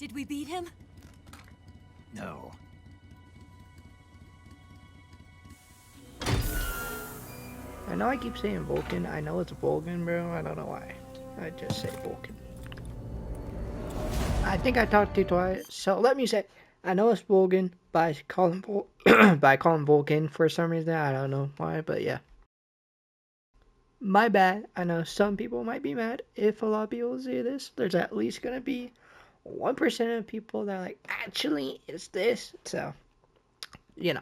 Did we beat him? No. I know I keep saying Vulcan. I know it's Vulcan, bro. I don't know why. I just say Vulcan. I think I talked to you twice. So let me say, I know it's Vulcan, but I call him but I call him Vulcan for some reason. I don't know why, but yeah. My bad. I know some people might be mad if a lot of people see this. There's at least gonna be 1% of people that are like, actually, it's this. So, you know.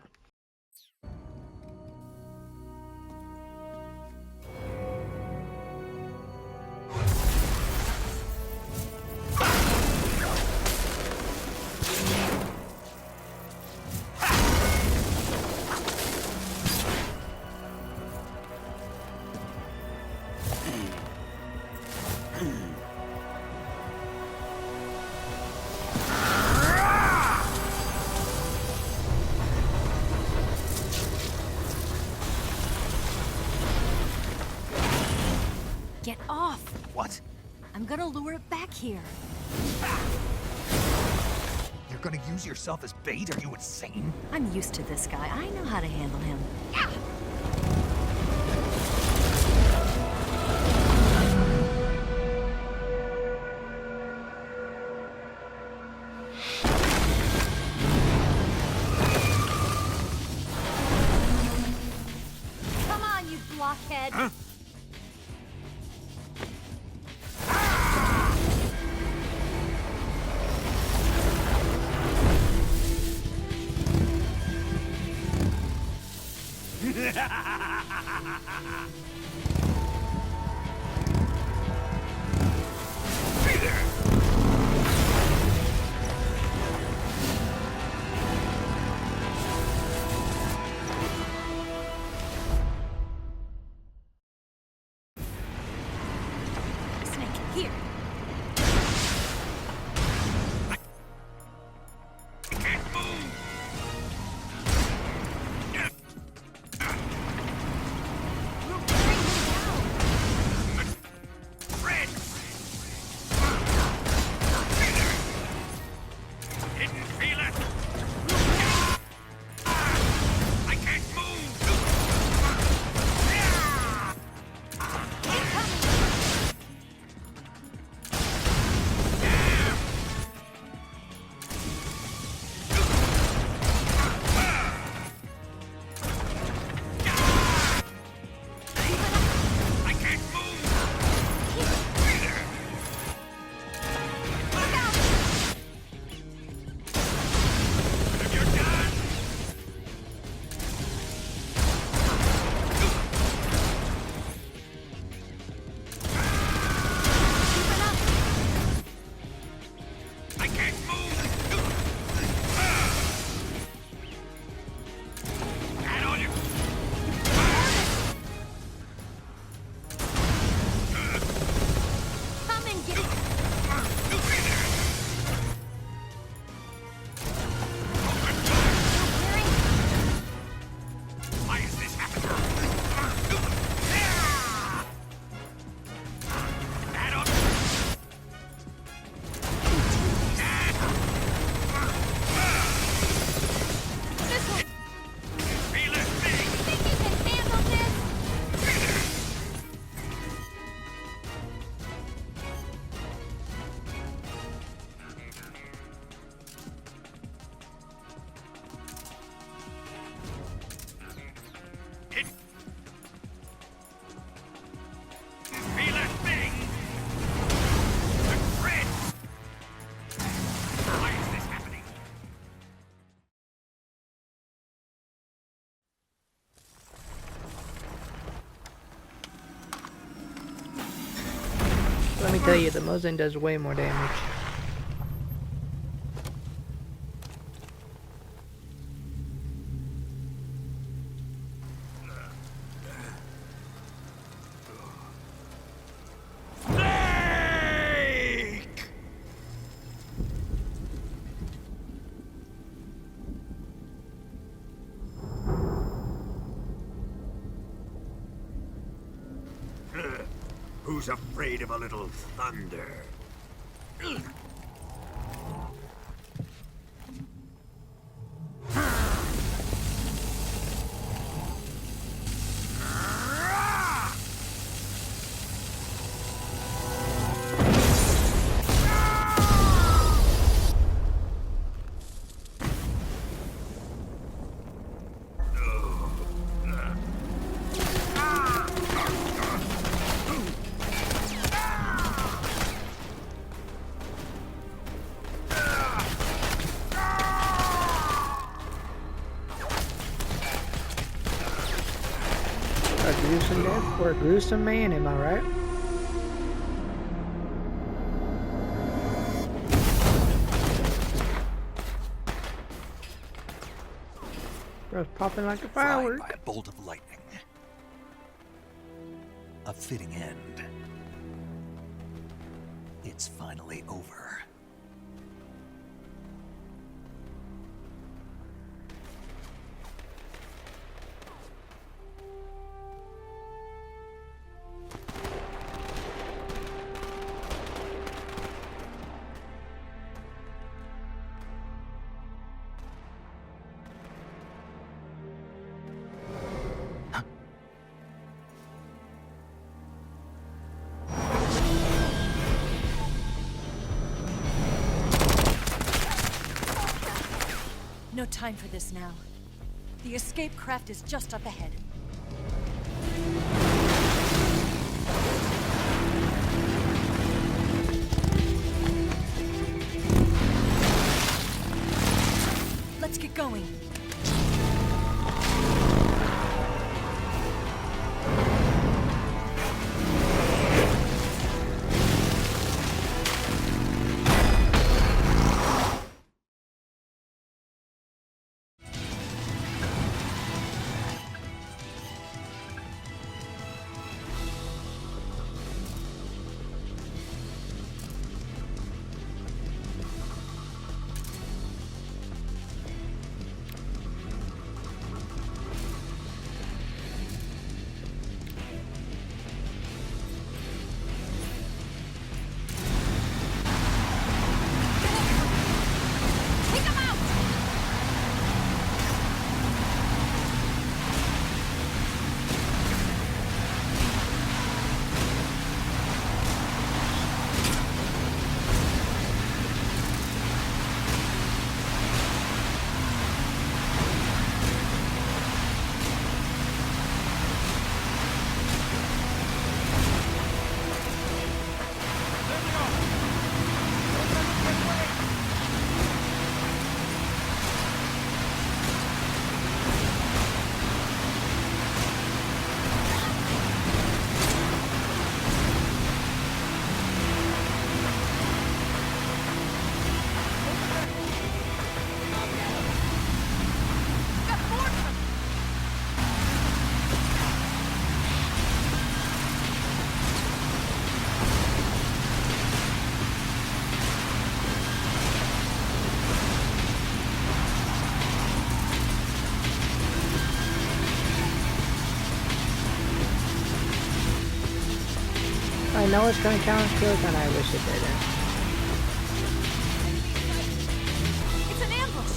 Get off! What? I'm gonna lure it back here. You're gonna use yourself as bait? Are you insane? I'm used to this guy. I know how to handle him. Come on, you blockhead! Huh? Snake, here! Come and get it! Why is this happening? This one! Feel it, thing! Think you can handle this? Feel it, thing! The grid! Why is this happening? Let me tell you, the Mosin does way more damage. Snake! Who's afraid of a little thunder? for a gruesome man, am I right? Bro's popping like a Fried firework. by a bolt of lightning. A fitting end. It's finally over. No time for this now. The escape craft is just up ahead. Let's get going. Take him out! I know it's gonna count as kills, and I wish it didn't. It's an ambush!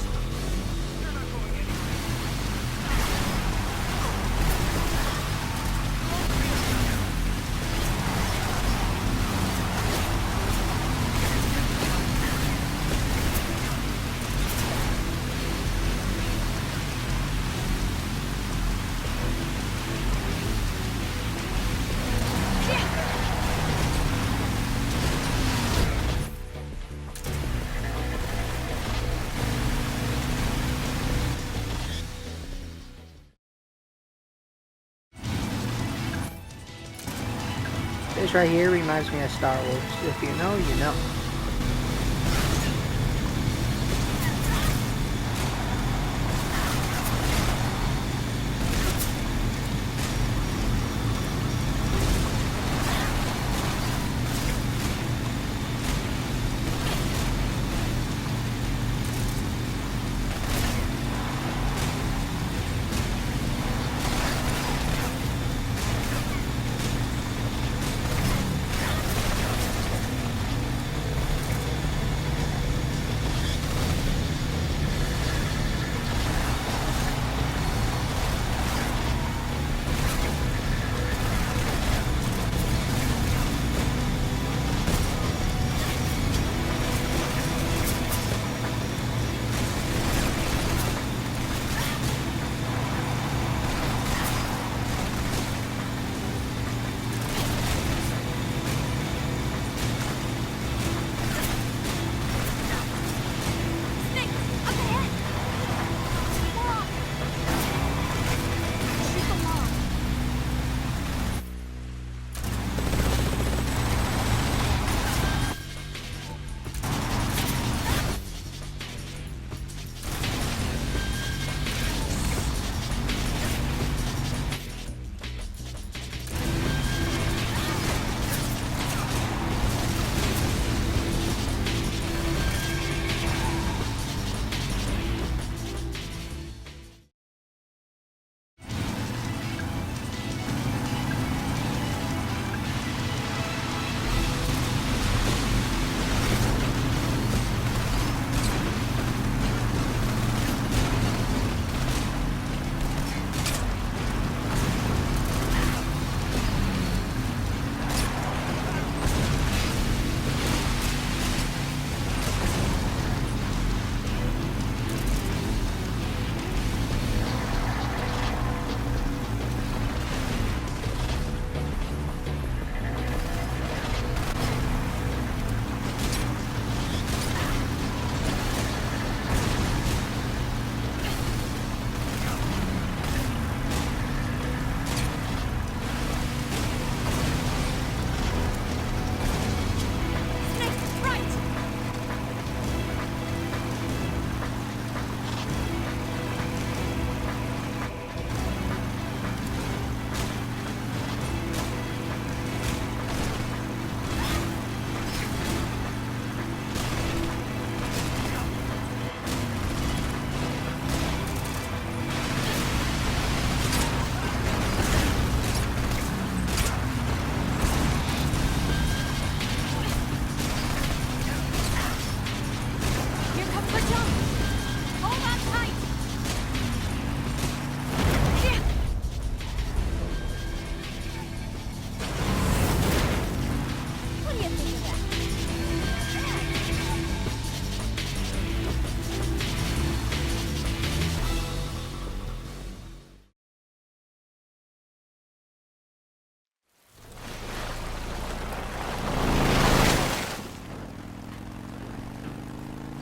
This right here reminds me of Star Wars. If you know, you know.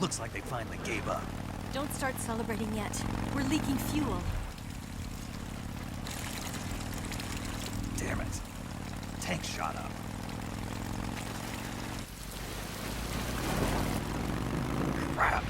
Looks like they finally gave up. Don't start celebrating yet. We're leaking fuel. Damn it. Tank shot up. Crap.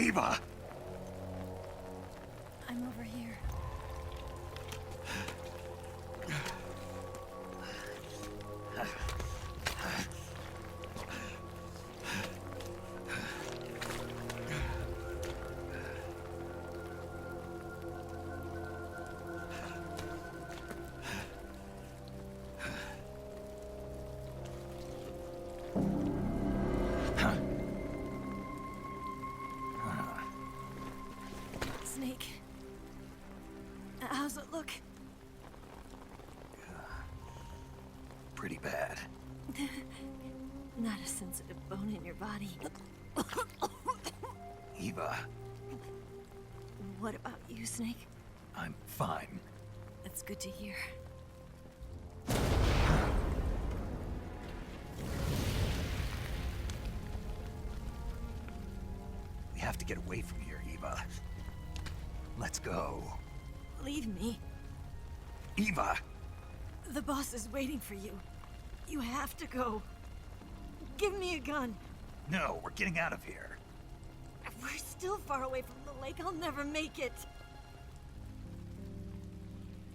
Eva! I'm over here. Snake. How's it look? Pretty bad. Not a sensitive bone in your body. Eva, What about you, Snake? I'm fine. That's good to hear. We have to get away from here, Eva. Let's go. Leave me. Eva! The boss is waiting for you. You have to go. Give me a gun. No, we're getting out of here. We're still far away from the lake. I'll never make it.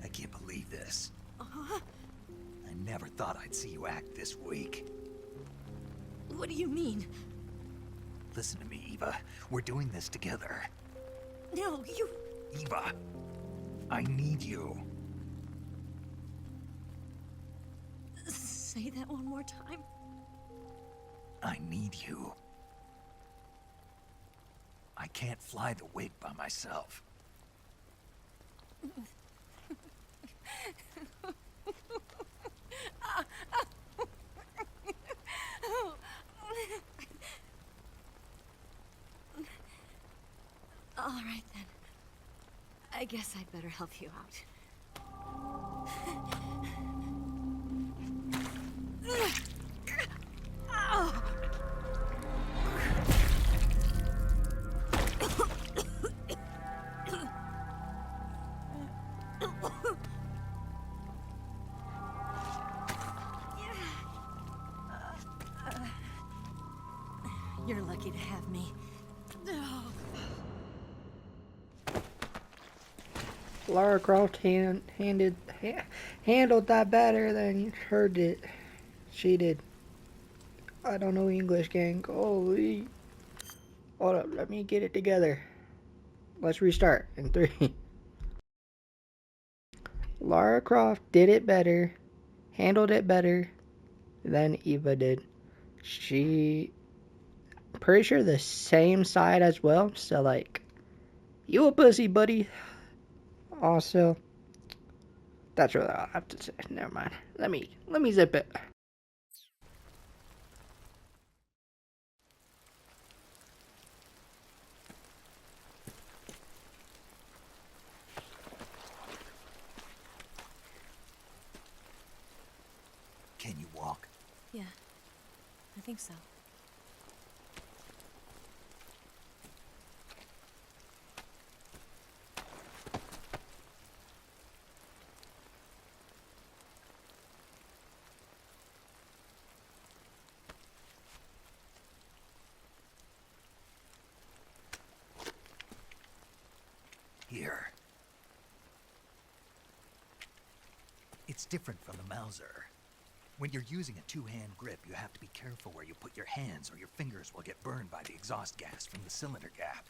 I can't believe this. I never thought I'd see you act this weak. What do you mean? Listen to me, Eva. We're doing this together. No, you... Eva, I need you. Say that one more time. I need you. I can't fly the wig by myself. All right, then. I guess I'd better help you out. You're lucky to have me. Lara Croft handled that better than her did. She did. I don't know English, gang. Holy. Hold up, let me get it together. Let's restart in 3. Lara Croft did it better, handled it better than Eva did. Pretty sure the same side as well. So like, you a pussy, buddy. Also, that's what I'll have to say. Never mind. Let me zip it. Can you walk? Yeah, I think so. Here. It's different from the Mauser. When you're using a two-hand grip, you have to be careful where you put your hands or your fingers will get burned by the exhaust gas from the cylinder gap.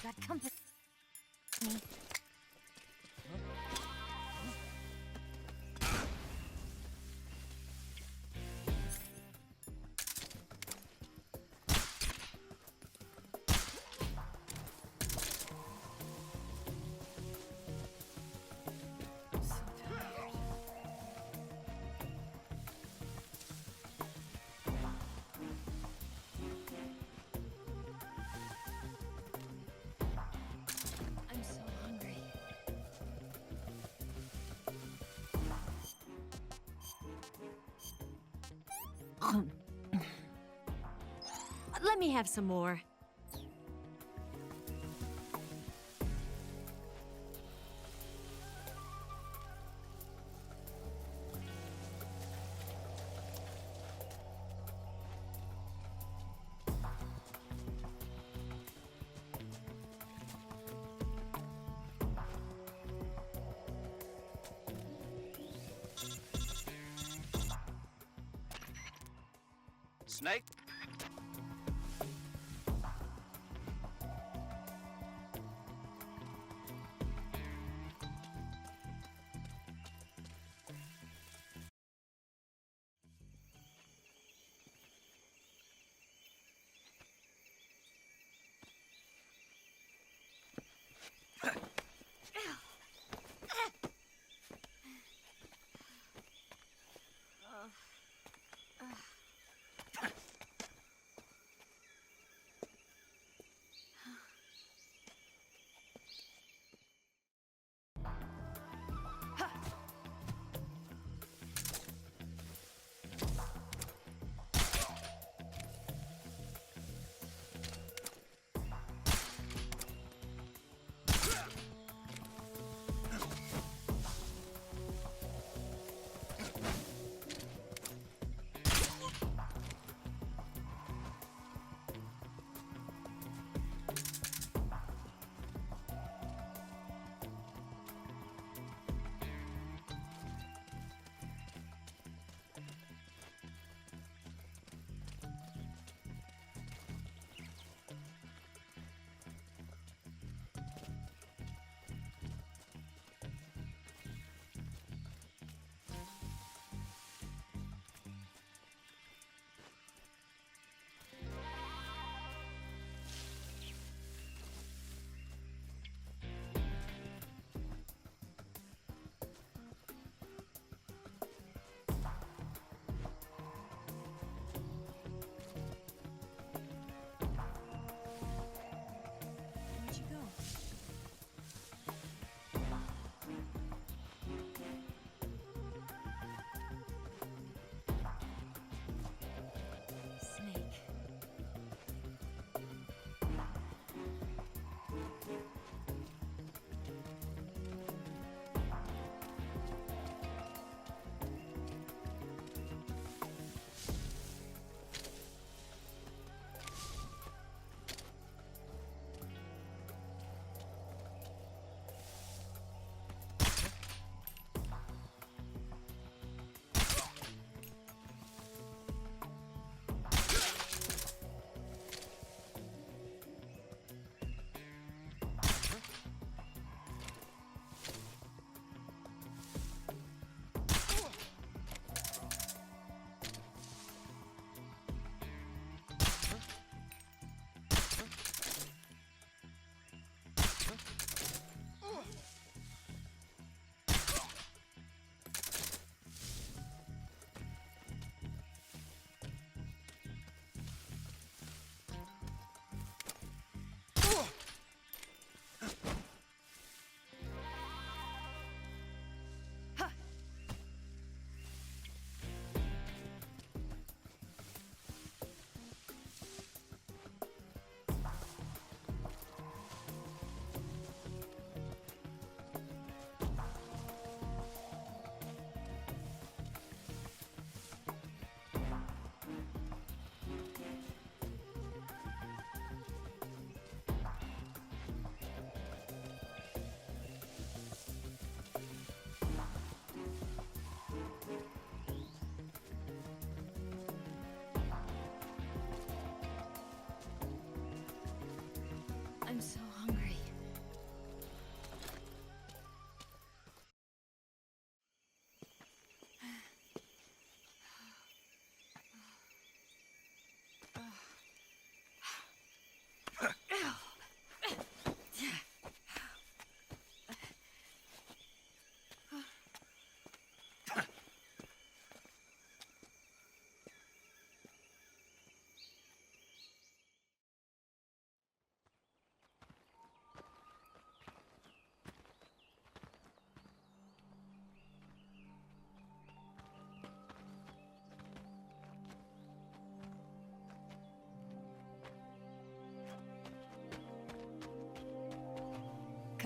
got company. I'm so tired. I'm so hungry. Let me have some more. Snake?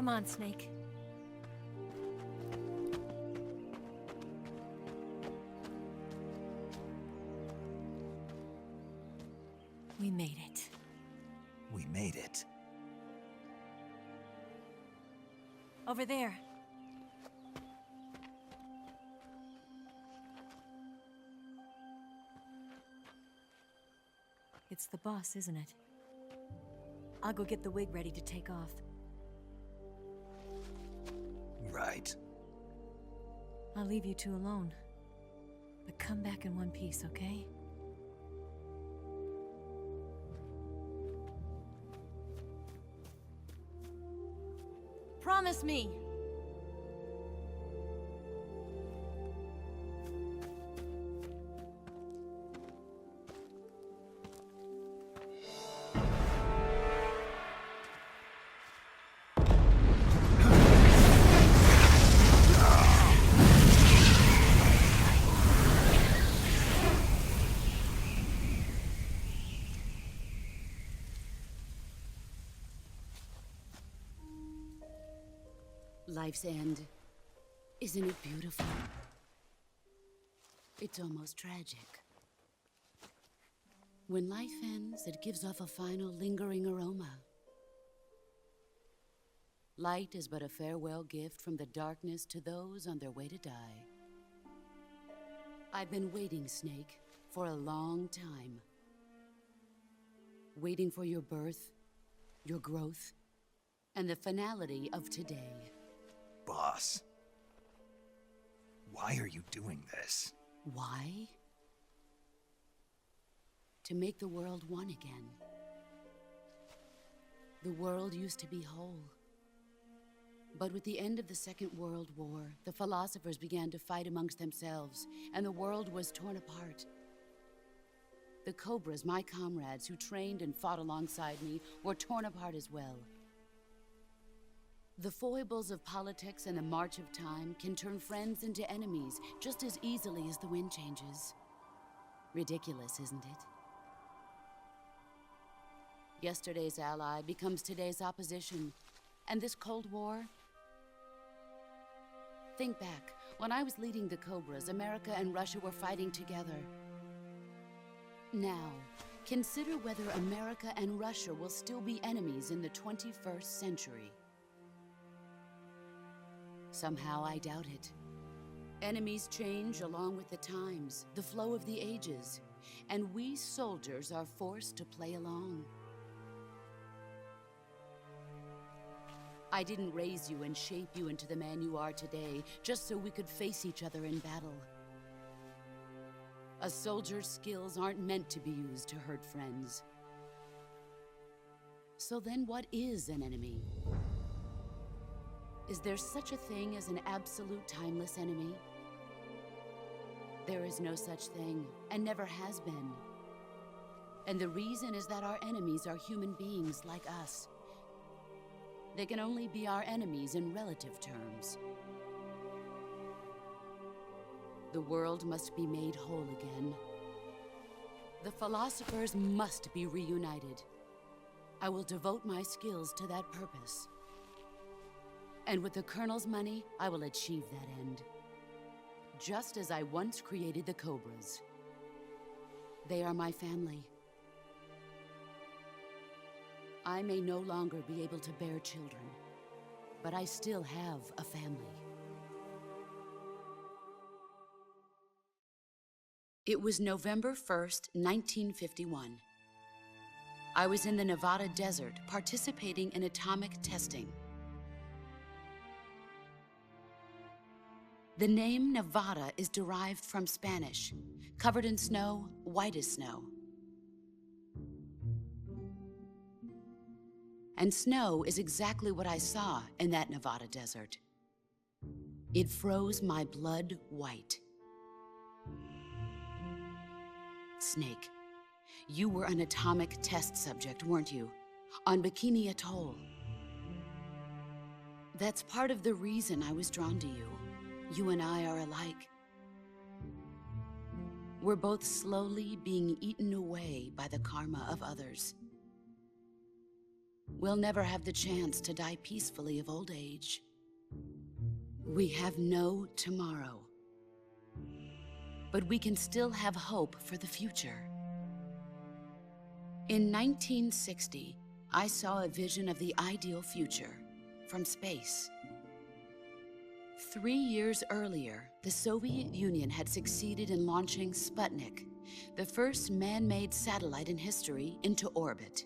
Come on, Snake. We made it. We made it. Over there. It's the boss, isn't it? I'll go get the wig ready to take off. Right. I'll leave you two alone. But come back in one piece, okay? Promise me! Life's end. Isn't it beautiful? It's almost tragic. When life ends, it gives off a final lingering aroma. Light is but a farewell gift from the darkness to those on their way to die. I've been waiting, Snake, for a long time. Waiting for your birth, your growth, and the finality of today. Boss. Why are you doing this? Why? To make the world one again. The world used to be whole. But with the end of the Second World War, the philosophers began to fight amongst themselves, and the world was torn apart. The Cobras, my comrades who trained and fought alongside me, were torn apart as well. The foibles of politics and the march of time can turn friends into enemies just as easily as the wind changes. Ridiculous, isn't it? Yesterday's ally becomes today's opposition. And this Cold War? Think back. When I was leading the Cobras, America and Russia were fighting together. Now, consider whether America and Russia will still be enemies in the 21st century. Somehow I doubt it. Enemies change along with the times, the flow of the ages, and we soldiers are forced to play along. I didn't raise you and shape you into the man you are today just so we could face each other in battle. A soldier's skills aren't meant to be used to hurt friends. So then what is an enemy? Is there such a thing as an absolute timeless enemy? There is no such thing, and never has been. And the reason is that our enemies are human beings like us. They can only be our enemies in relative terms. The world must be made whole again. The philosophers must be reunited. I will devote my skills to that purpose. And with the Colonel's money, I will achieve that end. Just as I once created the Cobras. They are my family. I may no longer be able to bear children, but I still have a family. It was November 1st, 1951. I was in the Nevada desert participating in atomic testing. The name Nevada is derived from Spanish, covered in snow, white as snow. And snow is exactly what I saw in that Nevada desert. It froze my blood white. Snake, you were an atomic test subject, weren't you? On Bikini Atoll. That's part of the reason I was drawn to you. You and I are alike. We're both slowly being eaten away by the karma of others. we'll never have the chance to die peacefully of old age. We have no tomorrow. But we can still have hope for the future. In 1960, I saw a vision of the ideal future from space. 3 years earlier, the Soviet Union had succeeded in launching Sputnik, the first man-made satellite in history, into orbit.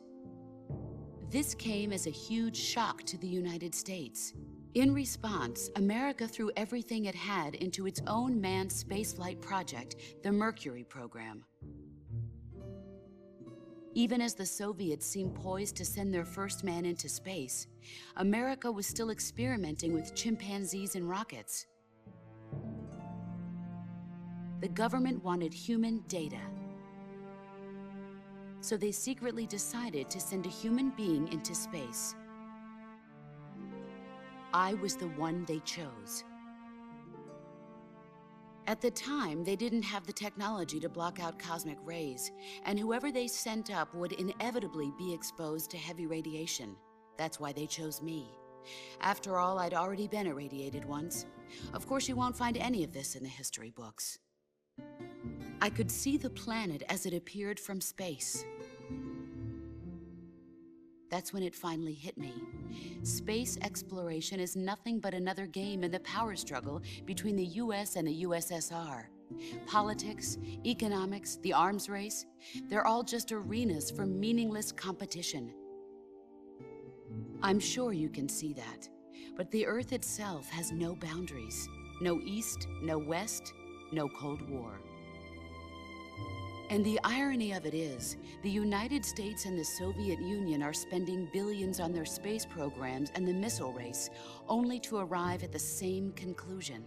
This came as a huge shock to the United States. In response, America threw everything it had into its own manned spaceflight project, the Mercury program. Even as the Soviets seemed poised to send their first man into space, America was still experimenting with chimpanzees and rockets. The government wanted human data. So they secretly decided to send a human being into space. I was the one they chose. At the time, they didn't have the technology to block out cosmic rays, and whoever they sent up would inevitably be exposed to heavy radiation. That's why they chose me. After all, I'd already been irradiated once. Of course, you won't find any of this in the history books. I could see the planet as it appeared from space. That's when it finally hit me. Space exploration is nothing but another game in the power struggle between the US and the USSR. Politics, economics, the arms race, they're all just arenas for meaningless competition. I'm sure you can see that, but the Earth itself has no boundaries. No East, no West, no Cold War. And the irony of it is, the United States and the Soviet Union are spending billions on their space programs and the missile race, only to arrive at the same conclusion.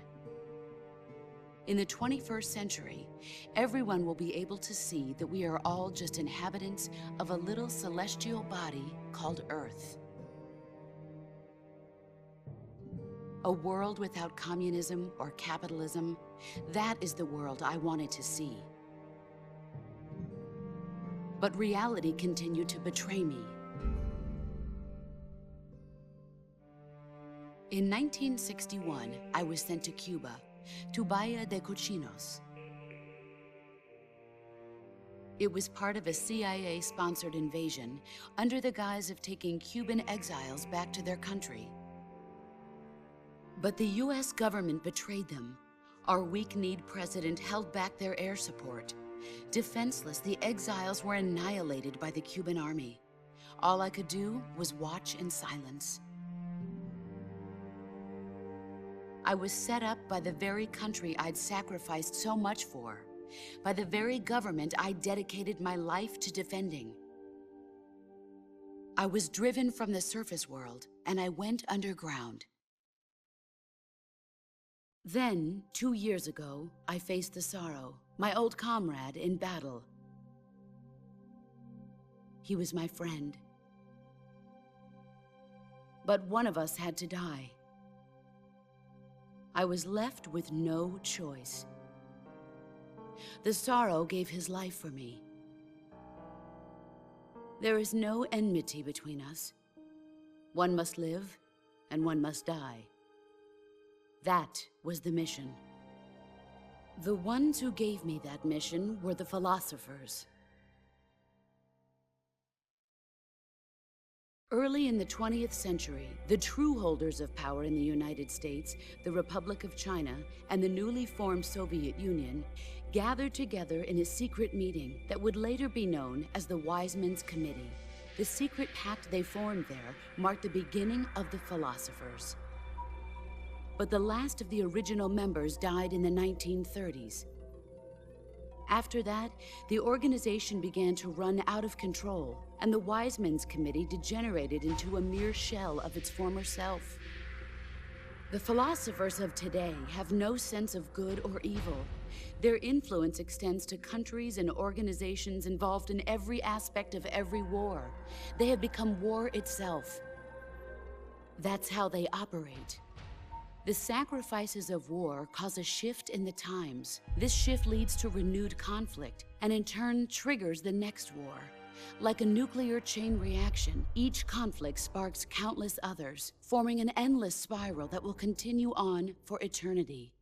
In the 21st century, everyone will be able to see that we are all just inhabitants of a little celestial body called Earth. A world without communism or capitalism, that is the world I wanted to see. But reality continued to betray me. In 1961, I was sent to Cuba, to Bahia de Cochinos. It was part of a CIA-sponsored invasion under the guise of taking Cuban exiles back to their country. But the US government betrayed them. Our weak-kneed president held back their air support. Defenseless, the exiles were annihilated by the Cuban army. All I could do was watch in silence. I was set up by the very country I'd sacrificed so much for, by the very government I dedicated my life to defending. I was driven from the surface world, and I went underground. Then, 2 years ago, I faced the Sorrow, my old comrade in battle. He was my friend. But one of us had to die. I was left with no choice. The Sorrow gave his life for me. There is no enmity between us. One must live, and one must die. That was the mission. The ones who gave me that mission were the philosophers. Early in the 20th century, the true holders of power in the United States, the Republic of China, and the newly formed Soviet Union gathered together in a secret meeting that would later be known as the Wiseman's Committee. The secret pact they formed there marked the beginning of the philosophers. But the last of the original members died in the 1930s. After that, the organization began to run out of control, and the Wiseman's Committee degenerated into a mere shell of its former self. The philosophers of today have no sense of good or evil. Their influence extends to countries and organizations involved in every aspect of every war. They have become war itself. That's how they operate. The sacrifices of war cause a shift in the times. This shift leads to renewed conflict, and in turn triggers the next war. Like a nuclear chain reaction, each conflict sparks countless others, forming an endless spiral that will continue on for eternity.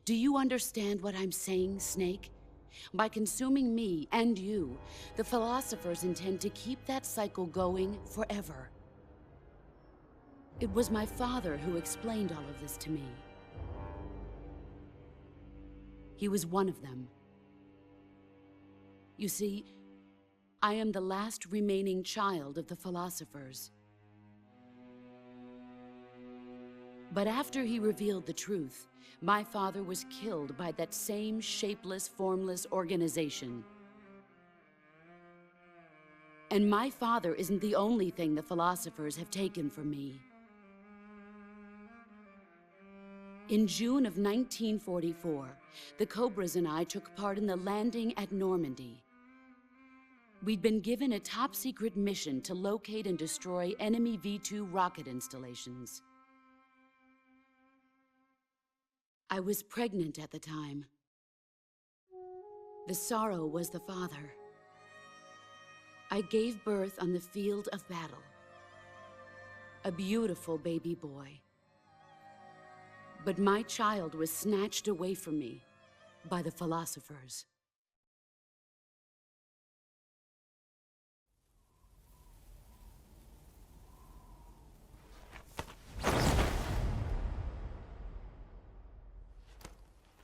Do you understand what I'm saying, Snake? By consuming me and you, the philosophers intend to keep that cycle going forever. It was my father who explained all of this to me. He was one of them. You see, I am the last remaining child of the philosophers. But after he revealed the truth, my father was killed by that same shapeless, formless organization. And my father isn't the only thing the philosophers have taken from me. In June of 1944, the Cobras and I took part in the landing at Normandy. We'd been given a top-secret mission to locate and destroy enemy V-2 rocket installations. I was pregnant at the time. The sorrow was the father. I gave birth on the field of battle. A beautiful baby boy. But my child was snatched away from me by the philosophers.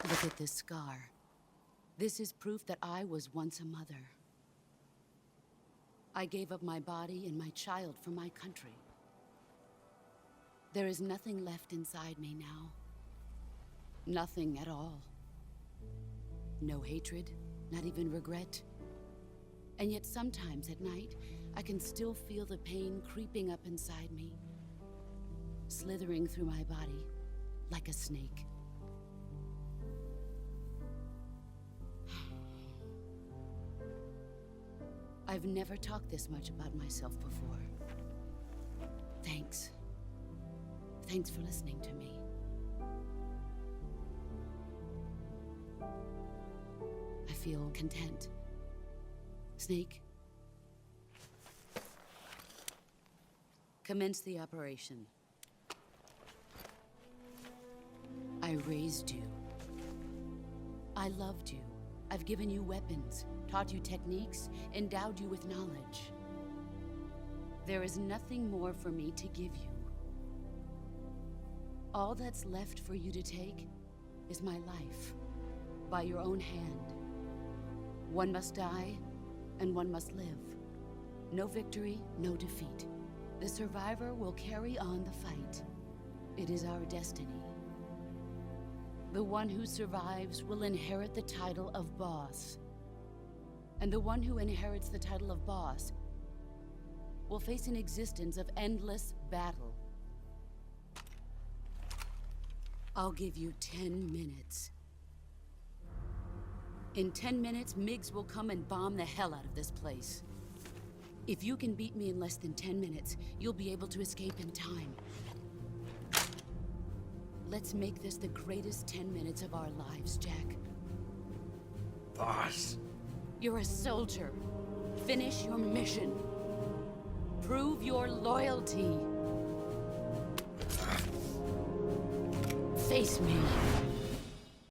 Look at this scar. This is proof that I was once a mother. I gave up my body and my child for my country. There is nothing left inside me now. Nothing at all. No hatred, not even regret. And yet sometimes at night, I can still feel the pain creeping up inside me, slithering through my body like a snake. I've never talked this much about myself before. Thanks. Thanks for listening to me. I feel content. Snake? Commence the operation. I raised you. I loved you. I've given you weapons, taught you techniques, endowed you with knowledge. There is nothing more for me to give you. All that's left for you to take is my life, by your own hand. One must die, and one must live. No victory, no defeat. The survivor will carry on the fight. It is our destiny. The one who survives will inherit the title of boss. And the one who inherits the title of boss will face an existence of endless battle. I'll give you 10 minutes. In 10 minutes, MiGs will come and bomb the hell out of this place. If you can beat me in less than 10 minutes, you'll be able to escape in time. Let's make this the greatest 10 minutes of our lives, Jack. Boss. You're a soldier. Finish your mission. Prove your loyalty. Face me.